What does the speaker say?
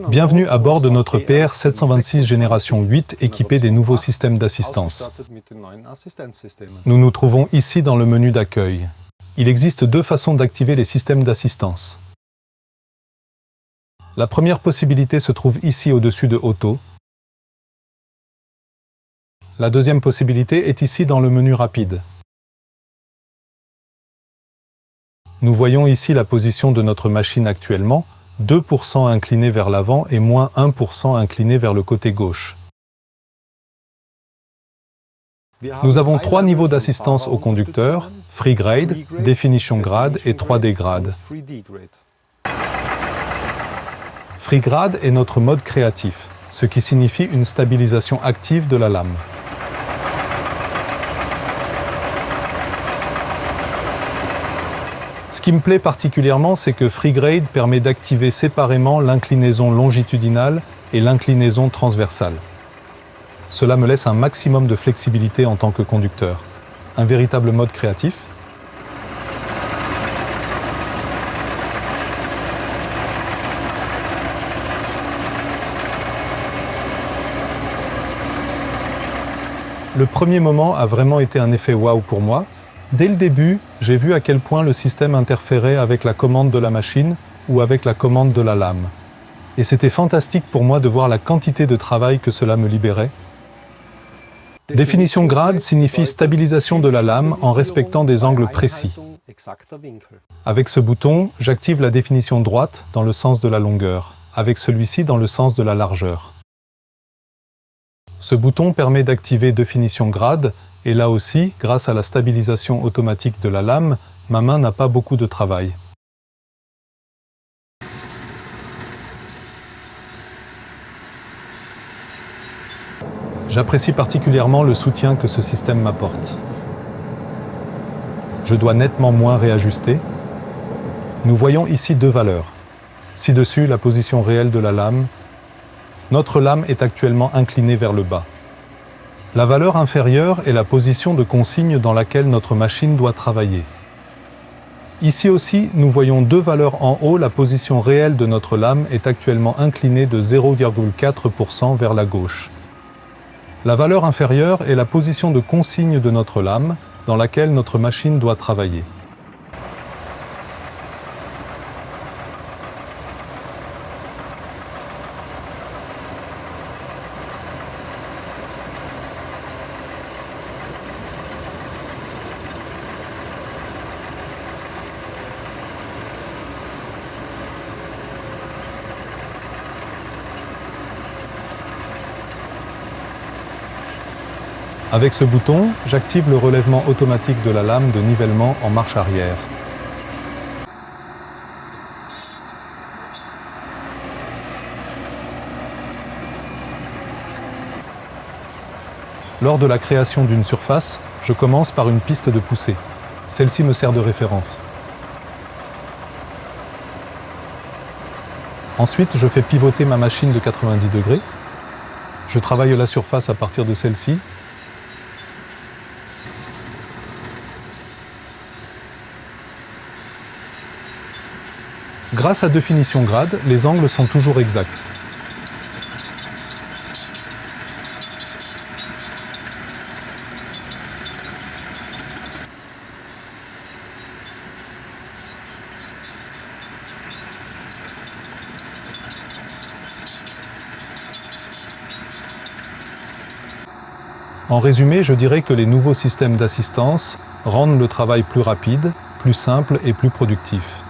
Bienvenue à bord de notre PR726 génération 8 équipé des nouveaux systèmes d'assistance. Nous nous trouvons ici dans le menu d'accueil. Il existe deux façons d'activer les systèmes d'assistance. La première possibilité se trouve ici au-dessus de Auto. La deuxième possibilité est ici dans le menu rapide. Nous voyons ici la position de notre machine actuellement, 2% incliné vers l'avant et moins 1% incliné vers le côté gauche. Nous avons trois niveaux d'assistance au conducteur, Free Grade, Definition Grade et 3D Grade. Free Grade est notre mode créatif, ce qui signifie une stabilisation active de la lame. Ce qui me plaît particulièrement, c'est que Free Grade permet d'activer séparément l'inclinaison longitudinale et l'inclinaison transversale. Cela me laisse un maximum de flexibilité en tant que conducteur. Un véritable mode créatif. Le premier moment a vraiment été un effet waouh pour moi. Dès le début, j'ai vu à quel point le système interférait avec la commande de la machine ou avec la commande de la lame. Et c'était fantastique pour moi de voir la quantité de travail que cela me libérait. Définition grade signifie stabilisation de la lame en respectant des angles précis. Avec ce bouton, j'active la définition droite dans le sens de la longueur, avec celui-ci dans le sens de la largeur. Ce bouton permet d'activer définition grade, et là aussi, grâce à la stabilisation automatique de la lame, ma main n'a pas beaucoup de travail. J'apprécie particulièrement le soutien que ce système m'apporte. Je dois nettement moins réajuster. Nous voyons ici deux valeurs. Ci-dessus, la position réelle de la lame. Notre lame est actuellement inclinée vers le bas. La valeur inférieure est la position de consigne dans laquelle notre machine doit travailler. Ici aussi, nous voyons deux valeurs en haut. La position réelle de notre lame est actuellement inclinée de 0,4% vers la gauche. La valeur inférieure est la position de consigne de notre lame dans laquelle notre machine doit travailler. Avec ce bouton, j'active le relèvement automatique de la lame de nivellement en marche arrière. Lors de la création d'une surface, je commence par une piste de poussée. Celle-ci me sert de référence. Ensuite, je fais pivoter ma machine de 90 degrés. Je travaille la surface à partir de celle-ci. Grâce à définition grade, les angles sont toujours exacts. En résumé, je dirais que les nouveaux systèmes d'assistance rendent le travail plus rapide, plus simple et plus productif.